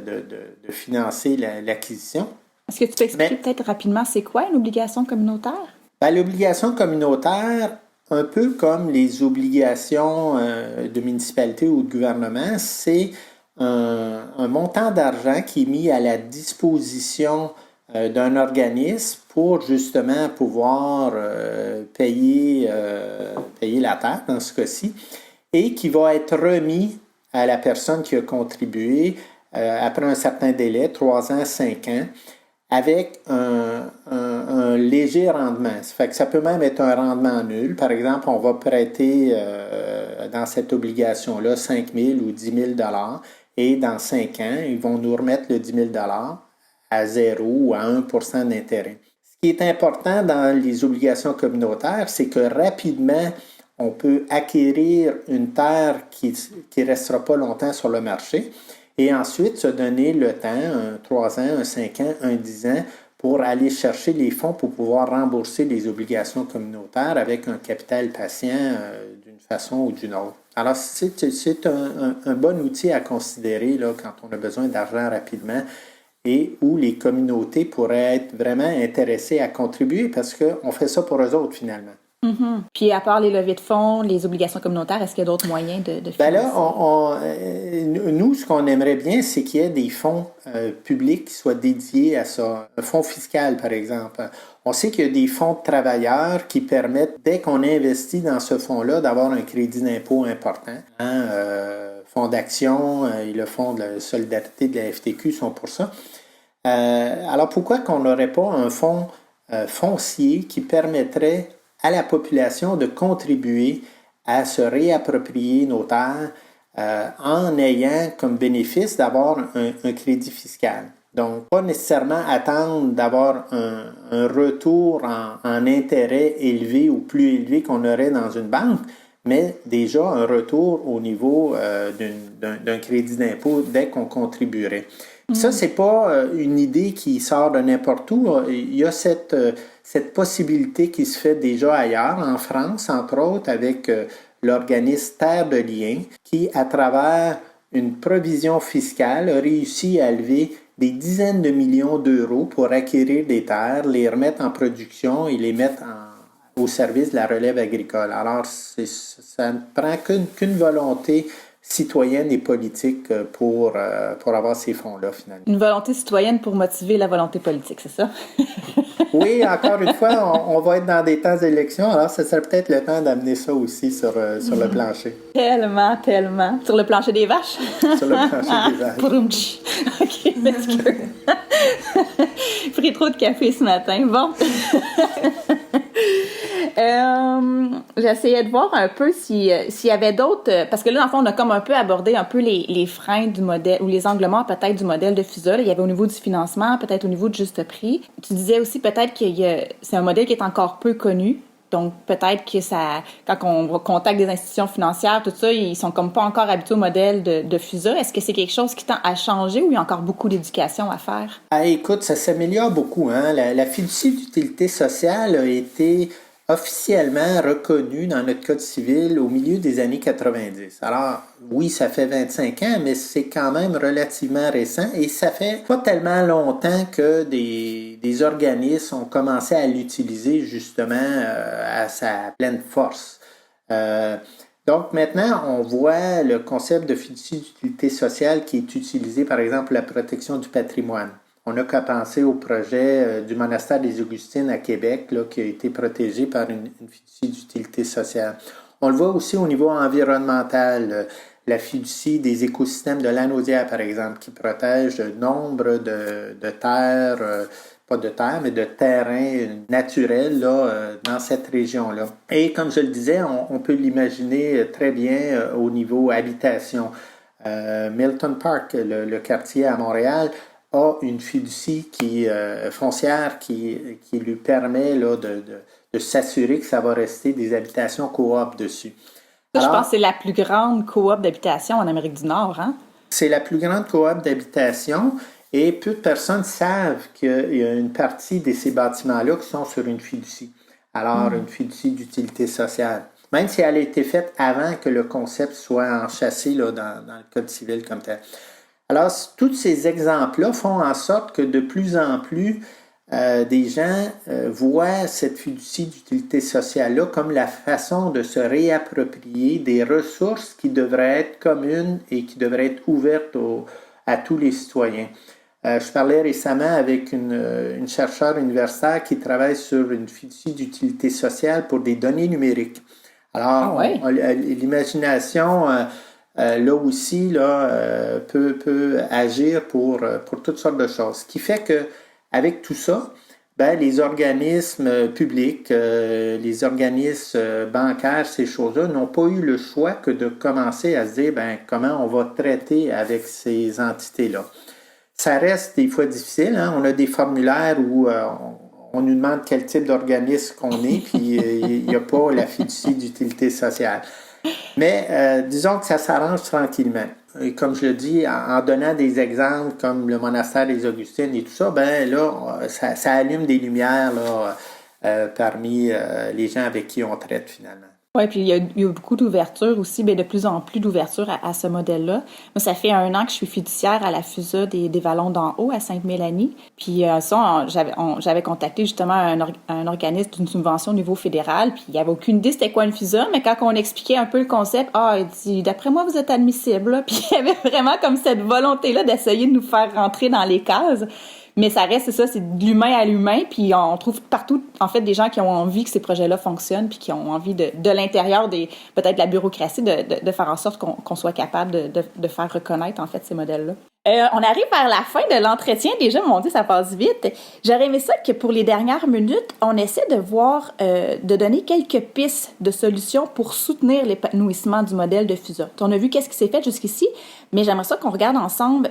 de financer l'acquisition. Est-ce que tu peux expliquer peut-être rapidement c'est quoi une obligation communautaire? Ben, l'obligation communautaire, un peu comme les obligations de municipalité ou de gouvernement, c'est un montant d'argent qui est mis à la disposition d'un organisme pour justement pouvoir payer la terre dans ce cas-ci et qui va être remis à la personne qui a contribué après un certain délai, 3 ans, 5 ans, avec un léger rendement. Ça fait que ça peut même être un rendement nul. Par exemple, on va prêter dans cette obligation-là 5 000 ou 10 000 $ et dans 5 ans, ils vont nous remettre le 10 000 $ à 0 ou à 1 % d'intérêt. Ce qui est important dans les obligations communautaires, c'est que rapidement, on peut acquérir une terre qui ne restera pas longtemps sur le marché et ensuite se donner le temps, un 3 ans, un 5 ans, un 10 ans, pour aller chercher les fonds pour pouvoir rembourser les obligations communautaires avec un capital patient d'une façon ou d'une autre. Alors, c'est un bon outil à considérer là, quand on a besoin d'argent rapidement et où les communautés pourraient être vraiment intéressées à contribuer parce qu'on fait ça pour eux autres finalement. Mm-hmm. Puis à part les levées de fonds, les obligations communautaires, est-ce qu'il y a d'autres moyens de financer? Ben là, nous, ce qu'on aimerait bien, c'est qu'il y ait des fonds publics qui soient dédiés à ça. Un fonds fiscal, par exemple. On sait qu'il y a des fonds de travailleurs qui permettent, dès qu'on investit dans ce fonds-là, d'avoir un crédit d'impôt important. Fonds d'action et le fonds de la solidarité de la FTQ sont pour ça. Alors pourquoi qu'on n'aurait pas un fonds foncier qui permettrait à la population de contribuer à se réapproprier nos terres en ayant comme bénéfice d'avoir un crédit fiscal. Donc, pas nécessairement attendre d'avoir un retour en intérêt élevé ou plus élevé qu'on aurait dans une banque, mais déjà un retour au niveau d'un crédit d'impôt dès qu'on contribuerait. Ça, c'est pas une idée qui sort de n'importe où. Il y a cette possibilité qui se fait déjà ailleurs, en France, entre autres, avec l'organisme Terre de Liens, qui, à travers une provision fiscale, a réussi à lever des dizaines de millions d'euros pour acquérir des terres, les remettre en production et les mettre au service de la relève agricole. Alors, ça ne prend qu'une volonté citoyenne et politique pour avoir ces fonds-là, finalement. Une volonté citoyenne pour motiver la volonté politique, c'est ça? Oui, encore une fois, on va être dans des temps d'élection, alors ce serait peut-être le temps d'amener ça aussi sur le plancher. Tellement, tellement. Sur le plancher des vaches? Sur le plancher des vaches. Pourumtch. OK, excuse. J'ai pris trop de café ce matin. Bon. J'essayais de voir un peu s'il y avait d'autres... parce que là, dans le fond, on a comme un peu abordé un peu les freins du modèle, ou les angles morts peut-être du modèle de FUSA. Là, il y avait au niveau du financement, peut-être au niveau du juste prix. Tu disais aussi peut-être que c'est un modèle qui est encore peu connu. Donc, peut-être que ça, quand on contacte des institutions financières, tout ça, ils sont comme pas encore habitués au modèle de FUSA. Est-ce que c'est quelque chose qui tend à changer ou il y a encore beaucoup d'éducation à faire? Ah, écoute, ça s'améliore beaucoup, hein. La fiducie d'utilité sociale a été officiellement reconnue dans notre Code civil au milieu des années 90. Alors, oui, ça fait 25 ans, mais c'est quand même relativement récent et ça fait pas tellement longtemps que des organismes ont commencé à l'utiliser justement à sa pleine force. Donc maintenant, on voit le concept de fiducie d'utilité sociale qui est utilisé, par exemple, pour la protection du patrimoine. On n'a qu'à penser au projet du monastère des Augustines à Québec, là, qui a été protégé par une fiducie d'utilité sociale. On le voit aussi au niveau environnemental, la fiducie des écosystèmes de Lanaudière, par exemple, qui protège nombre de terres, pas de terre, mais de terrains naturels là, dans cette région-là. Et comme je le disais, on peut l'imaginer très bien au niveau habitation. Milton Park, le quartier à Montréal, a une fiducie foncière qui lui permet là, de s'assurer que ça va rester des habitations coop dessus. Ça, alors, je pense que c'est la plus grande coop d'habitation en Amérique du Nord, hein? C'est la plus grande coop d'habitation et peu de personnes savent qu'il y a une partie de ces bâtiments-là qui sont sur une fiducie. Alors, une fiducie d'utilité sociale. Même si elle a été faite avant que le concept soit enchâssé là, dans le Code civil comme tel. Alors, tous ces exemples-là font en sorte que de plus en plus des gens voient cette fiducie d'utilité sociale-là comme la façon de se réapproprier des ressources qui devraient être communes et qui devraient être ouvertes à tous les citoyens. Je parlais récemment avec une chercheure universitaire qui travaille sur une fiducie d'utilité sociale pour des données numériques. Alors, l'imagination... là aussi, là, peut agir pour toutes sortes de choses. Ce qui fait qu'avec tout ça, les organismes publics, les organismes bancaires, ces choses-là, n'ont pas eu le choix que de commencer à se dire comment on va traiter avec ces entités-là. Ça reste des fois difficile. Hein? On a des formulaires où on nous demande quel type d'organisme qu'on est, puis il n'y a pas la fiducie d'utilité sociale. Mais disons que ça s'arrange tranquillement. Et comme je le dis, en donnant des exemples comme le monastère des Augustines et tout ça, ça allume des lumières là, parmi les gens avec qui on traite finalement. Oui, puis il y a eu beaucoup d'ouverture aussi, de plus en plus d'ouverture à ce modèle-là. Moi, ça fait 1 an que je suis fiduciaire à la FUSA des Vallons d'en haut à Sainte-Mélanie. Puis j'avais contacté justement un organisme d'une subvention au niveau fédéral, puis il n'y avait aucune idée c'était quoi une FUSA, mais quand on expliquait un peu le concept, il dit « D'après moi, vous êtes admissible. » Là. Puis il y avait vraiment comme cette volonté-là d'essayer de nous faire rentrer dans les cases. Mais ça reste, c'est de l'humain à l'humain, puis on trouve partout, en fait, des gens qui ont envie que ces projets-là fonctionnent, puis qui ont envie de l'intérieur peut-être de la bureaucratie, de faire en sorte qu'on soit capable de faire reconnaître, en fait, ces modèles-là. On arrive vers la fin de l'entretien. Déjà, mon Dieu, ça passe vite. J'aurais aimé ça que pour les dernières minutes, on essaie de voir, de donner quelques pistes de solutions pour soutenir l'épanouissement du modèle de FUSA. On a vu qu'est-ce qui s'est fait jusqu'ici, mais j'aimerais ça qu'on regarde ensemble,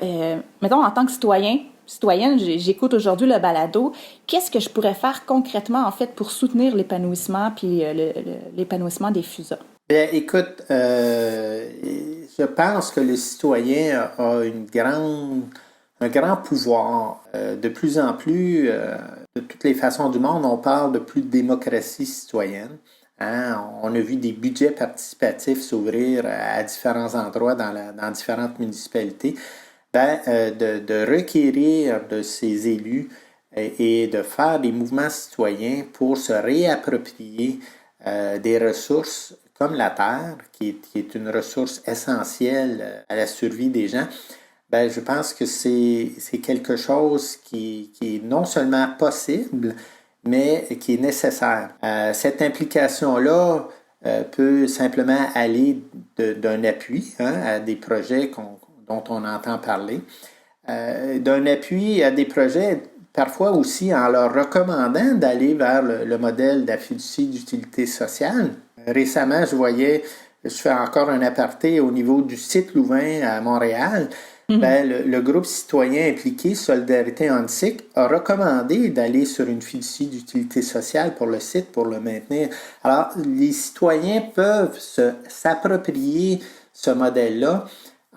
mettons, en tant que citoyenne, j'écoute aujourd'hui le balado. Qu'est-ce que je pourrais faire concrètement, en fait, pour soutenir l'épanouissement puis l'épanouissement des FUSA? Bien, écoute, je pense que le citoyen a un grand pouvoir. De plus en plus, de toutes les façons du monde, on parle de plus de démocratie citoyenne. Hein? On a vu des budgets participatifs s'ouvrir à différents endroits dans différentes municipalités. De requérir de ces élus et de faire des mouvements citoyens pour se réapproprier des ressources comme la terre, qui est une ressource essentielle à la survie des gens. Ben, je pense que c'est quelque chose qui est non seulement possible, mais qui est nécessaire. Cette implication-là peut simplement aller d'un appui à des projets dont on entend parler, d'un appui à des projets parfois aussi en leur recommandant d'aller vers le modèle de la fiducie d'utilité sociale. Récemment, je fais encore un aparté au niveau du site Louvain à Montréal. Ben, le groupe citoyen impliqué Solidarité Onsic a recommandé d'aller sur une fiducie d'utilité sociale pour le site, pour le maintenir. Alors, les citoyens peuvent s'approprier ce modèle-là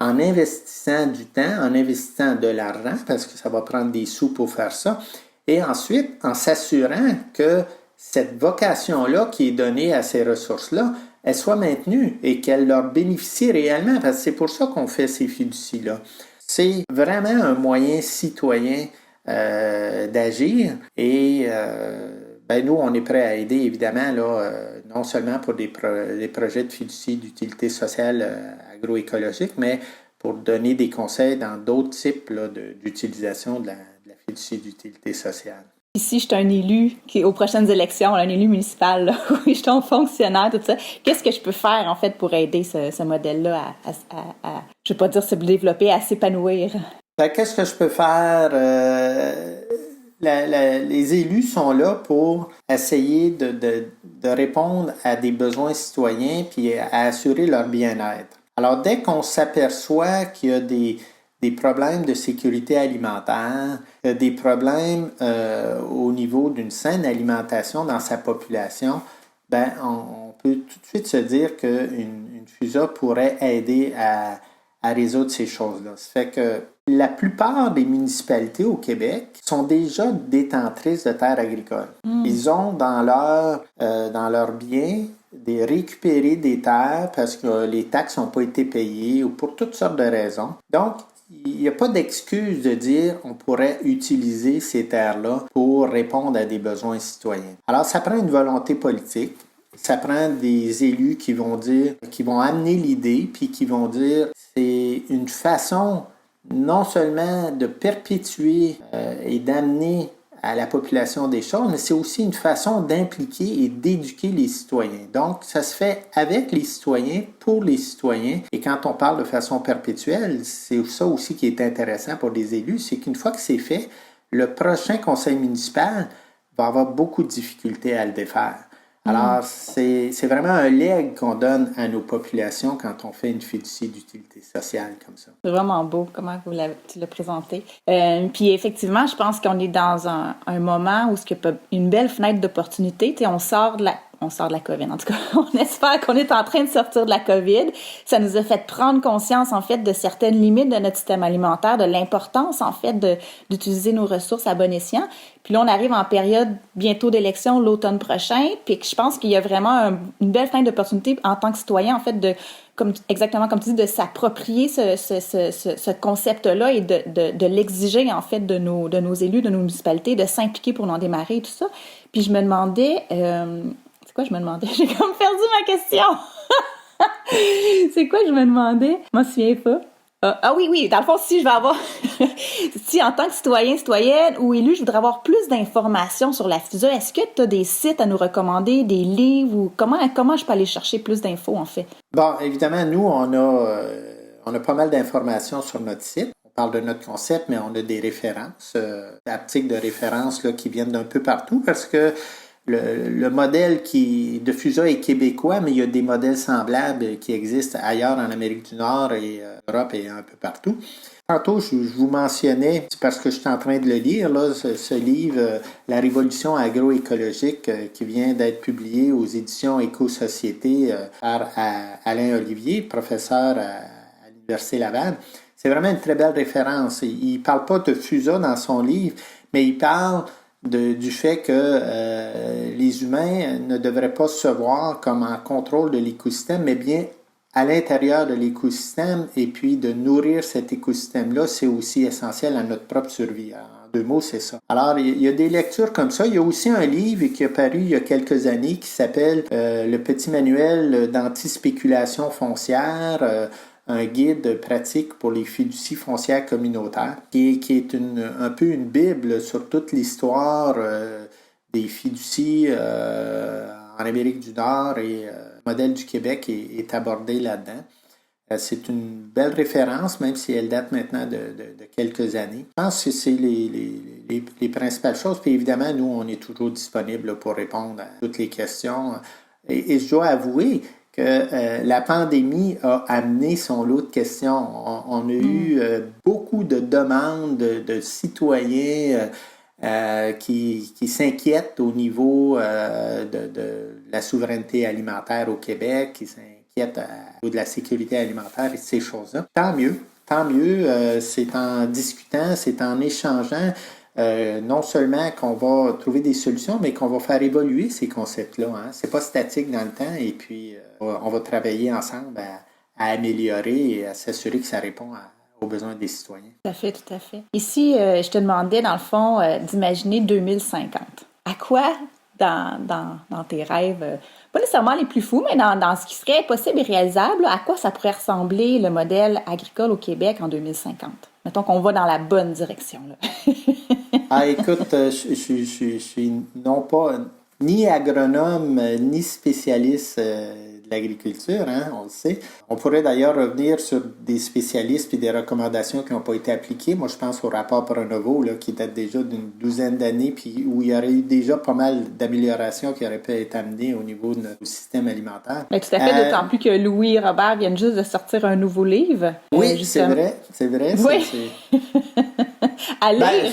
en investissant du temps, en investissant de l'argent, parce que ça va prendre des sous pour faire ça, et ensuite en s'assurant que cette vocation-là qui est donnée à ces ressources-là, elle soit maintenue et qu'elle leur bénéficie réellement, parce que c'est pour ça qu'on fait ces fiducies-là. C'est vraiment un moyen citoyen d'agir et ben nous, on est prêt à aider, évidemment, là, non seulement pour des projets de fiducie d'utilité sociale agroécologique, mais pour donner des conseils dans d'autres types là, d'utilisation de la fiducie d'utilité sociale. Ici, je suis un élu qui est aux prochaines élections, un élu municipal, là, oui, je suis un fonctionnaire, tout ça. Qu'est-ce que je peux faire, en fait, pour aider ce modèle-là à, je vais pas dire se développer, à s'épanouir? Ben, qu'est-ce que je peux faire? Les élus sont là pour essayer de répondre à des besoins citoyens puis à assurer leur bien-être. Alors, dès qu'on s'aperçoit qu'il y a des problèmes de sécurité alimentaire, des problèmes au niveau d'une saine alimentation dans sa population, ben on peut tout de suite se dire qu'une FUSA pourrait aider à résoudre ces choses-là. Ça fait que la plupart des municipalités au Québec sont déjà détentrices de terres agricoles. Ils ont dans leur bien récupéré des terres parce que les taxes n'ont pas été payées ou pour toutes sortes de raisons. Donc, il n'y a pas d'excuse de dire on pourrait utiliser ces terres-là pour répondre à des besoins citoyens. Alors, ça prend une volonté politique. Ça prend des élus qui vont amener l'idée, puis qui vont dire c'est une façon non seulement de perpétuer et d'amener à la population des choses, mais c'est aussi une façon d'impliquer et d'éduquer les citoyens. Donc, ça se fait avec les citoyens, pour les citoyens. Et quand on parle de façon perpétuelle, c'est ça aussi qui est intéressant pour les élus, c'est qu'une fois que c'est fait, le prochain conseil municipal va avoir beaucoup de difficultés à le défaire. Alors, c'est vraiment un legs qu'on donne à nos populations quand on fait une fiducie d'utilité sociale comme ça. C'est vraiment beau comment tu l'as présenté. Puis effectivement, je pense qu'on est dans un moment où il y a une belle fenêtre d'opportunité. Tu sais, on sort de la COVID. En tout cas, on espère qu'on est en train de sortir de la COVID. Ça nous a fait prendre conscience, en fait, de certaines limites de notre système alimentaire, de l'importance, en fait, d'utiliser nos ressources à bon escient. Puis là, on arrive en période bientôt d'élection, l'automne prochain. Puis je pense qu'il y a vraiment une belle fenêtre d'opportunité en tant que citoyen, en fait, exactement comme tu dis, de s'approprier ce concept-là et de l'exiger, en fait, de nos élus, de nos municipalités, de s'impliquer pour en démarrer et tout ça. Puis je me demandais... C'est quoi je me demandais? J'ai comme perdu ma question! C'est quoi je me demandais? Je m'en souviens pas. Oui, dans le fond, si je vais avoir... si en tant que citoyenne ou élu, je voudrais avoir plus d'informations sur la FUSA, est-ce que tu as des sites à nous recommander, des livres, ou comment je peux aller chercher plus d'infos, en fait? Bon, évidemment, nous, on a pas mal d'informations sur notre site. On parle de notre concept, mais on a des références, articles de référence là, qui viennent d'un peu partout, parce que le modèle de FUSA est québécois, mais il y a des modèles semblables qui existent ailleurs en Amérique du Nord et Europe et un peu partout. Tantôt, je vous mentionnais, c'est parce que je suis en train de le lire, là, ce livre, La Révolution agroécologique, qui vient d'être publié aux éditions Éco-Société par Alain Olivier, professeur à l'Université Laval. C'est vraiment une très belle référence. Il ne parle pas de FUSA dans son livre, mais il parle du fait que les humains ne devraient pas se voir comme en contrôle de l'écosystème, mais bien à l'intérieur de l'écosystème et puis de nourrir cet écosystème-là, c'est aussi essentiel à notre propre survie. En 2 mots, c'est ça. Alors, il y a des lectures comme ça. Il y a aussi un livre qui est paru il y a quelques années qui s'appelle Le petit manuel d'antispéculation foncière, un guide pratique pour les fiducies foncières communautaires, qui est un peu une bible sur toute l'histoire des fiducies en Amérique du Nord et le modèle du Québec est abordé là-dedans. C'est une belle référence, même si elle date maintenant de quelques années. Je pense que c'est les principales choses. Puis évidemment, nous, on est toujours disponible pour répondre à toutes les questions. Et je dois avouer que la pandémie a amené son lot de questions. On a eu beaucoup de demandes de citoyens qui s'inquiètent au niveau de la souveraineté alimentaire au Québec, qui s'inquiètent au niveau de la sécurité alimentaire et ces choses-là. Tant mieux, c'est en discutant, c'est en échangeant, non seulement qu'on va trouver des solutions, mais qu'on va faire évoluer ces concepts-là. Hein. C'est pas statique dans le temps et puis on va travailler ensemble à améliorer et à s'assurer que ça répond aux besoins des citoyens. Tout à fait. Ici, je te demandais, dans le fond, d'imaginer 2050. À quoi, dans tes rêves, pas nécessairement les plus fous, mais dans ce qui serait possible et réalisable, à quoi ça pourrait ressembler le modèle agricole au Québec en 2050? Mettons qu'on va dans la bonne direction. Là. Écoute, je suis non pas ni agronome, ni spécialiste de l'agriculture, hein, on le sait. On pourrait d'ailleurs revenir sur des spécialistes et des recommandations qui n'ont pas été appliquées. Moi, je pense au rapport Pronovo, là, qui date déjà d'une 12aine d'années, puis où il y aurait eu déjà pas mal d'améliorations qui auraient pu être amenées au niveau de notre système alimentaire. Mais tout à fait, d'autant plus que Louis Robert vient juste de sortir un nouveau livre. Oui, c'est vrai. Oui. À lire.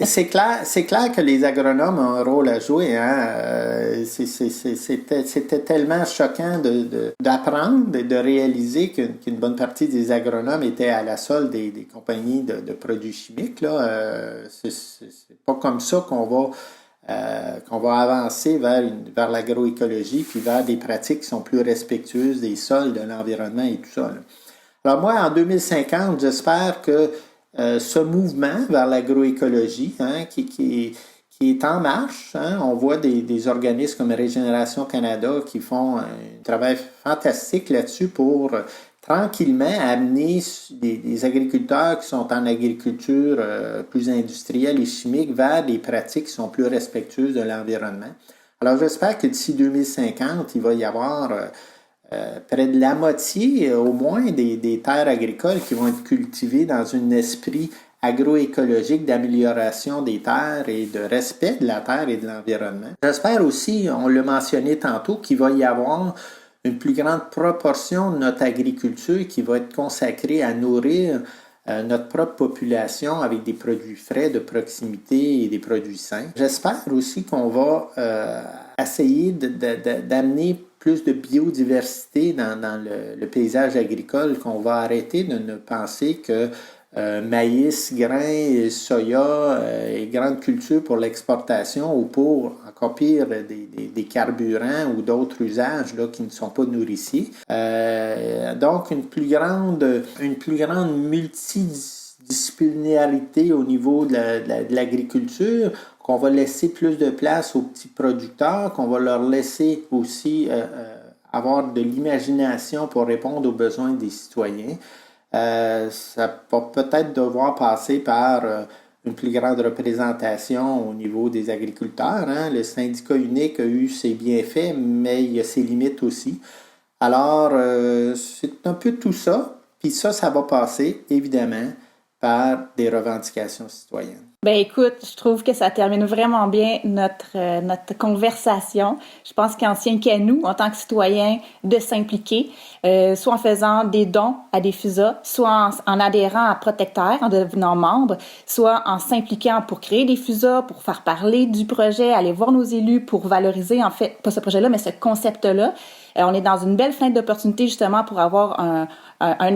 C'est clair que les agronomes ont un rôle à jouer. Hein? C'était tellement choquant d'apprendre et de réaliser qu'une bonne partie des agronomes étaient à la solde des compagnies de produits chimiques. Là. C'est pas comme ça qu'on va avancer vers l'agroécologie puis vers des pratiques qui sont plus respectueuses des sols, de l'environnement et tout ça. Là. Alors moi, en 2050, j'espère que ce mouvement vers l'agroécologie, hein, qui est en marche. Hein. On voit des organismes comme Régénération Canada qui font un travail fantastique là-dessus pour tranquillement amener des agriculteurs qui sont en agriculture plus industrielle et chimique vers des pratiques qui sont plus respectueuses de l'environnement. Alors j'espère que d'ici 2050, il va y avoir près de la moitié au moins des terres agricoles qui vont être cultivées dans un esprit agroécologique d'amélioration des terres et de respect de la terre et de l'environnement. J'espère aussi, on l'a mentionné tantôt, qu'il va y avoir une plus grande proportion de notre agriculture qui va être consacrée à nourrir notre propre population avec des produits frais de proximité et des produits sains. J'espère aussi qu'on va essayer d'amener plus de biodiversité dans le paysage agricole, qu'on va arrêter de ne penser que maïs, grains, soya et grandes cultures pour l'exportation ou pour, encore pire, des carburants ou d'autres usages là, qui ne sont pas nourriciers. Donc, une plus grande multidisciplinarité au niveau de l'agriculture, qu'on va laisser plus de place aux petits producteurs, qu'on va leur laisser aussi avoir de l'imagination pour répondre aux besoins des citoyens. Ça va peut-être devoir passer par une plus grande représentation au niveau des agriculteurs. Hein. Le syndicat unique a eu ses bienfaits, mais il y a ses limites aussi. Alors, c'est un peu tout ça. Puis ça va passer, évidemment, par des revendications citoyennes. Ben écoute, je trouve que ça termine vraiment bien notre conversation. Je pense qu'il en tient qu'à nous, en tant que citoyens, de s'impliquer, soit en faisant des dons à des FUSA, soit en adhérant à Protecteur, en devenant membre, soit en s'impliquant pour créer des FUSA, pour faire parler du projet, aller voir nos élus pour valoriser, en fait, pas ce projet-là, mais ce concept-là. On est dans une belle fenêtre d'opportunité, justement, pour avoir un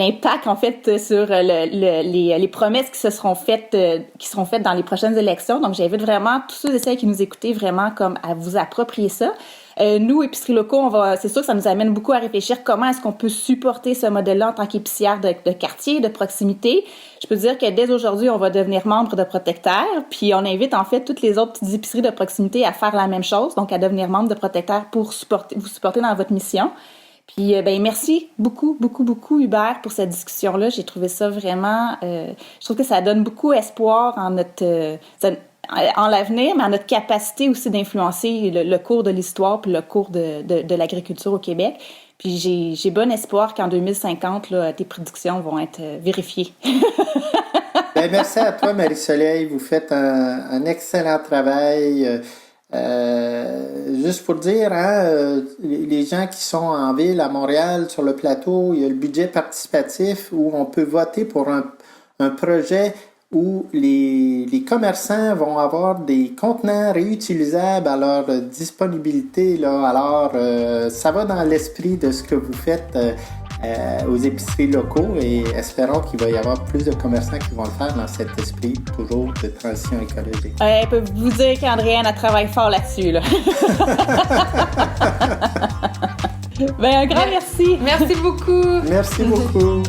impact, en fait, sur les promesses qui seront faites dans les prochaines élections. Donc, j'invite vraiment tous ceux et celles qui nous écoutent vraiment comme à vous approprier ça. Nous, épiceries locaux, c'est sûr que ça nous amène beaucoup à réfléchir comment est-ce qu'on peut supporter ce modèle-là en tant qu'épicière de quartier, de proximité. Je peux dire que dès aujourd'hui, on va devenir membre de Protecteur, puis on invite en fait toutes les autres petites épiceries de proximité à faire la même chose, donc à devenir membre de Protecteur pour vous supporter dans votre mission. Puis, merci beaucoup, beaucoup, beaucoup, Hubert, pour cette discussion-là. J'ai trouvé ça vraiment... je trouve que ça donne beaucoup espoir en l'avenir, mais en notre capacité aussi d'influencer le cours de l'histoire puis le cours de l'agriculture au Québec. Puis j'ai bon espoir qu'en 2050, là, tes prédictions vont être vérifiées. Bien, merci à toi, Marie-Soleil. Vous faites un excellent travail. Juste pour dire, les gens qui sont en ville, à Montréal, sur le plateau, il y a le budget participatif où on peut voter pour un projet où les commerçants vont avoir des contenants réutilisables à leur disponibilité. Là. Alors, ça va dans l'esprit de ce que vous faites aux épiceries locaux et espérons qu'il va y avoir plus de commerçants qui vont le faire dans cet esprit toujours de transition écologique. Je peux vous dire qu'Andréane, elle travaille fort là-dessus. Là. Un grand merci. Merci beaucoup. Merci beaucoup.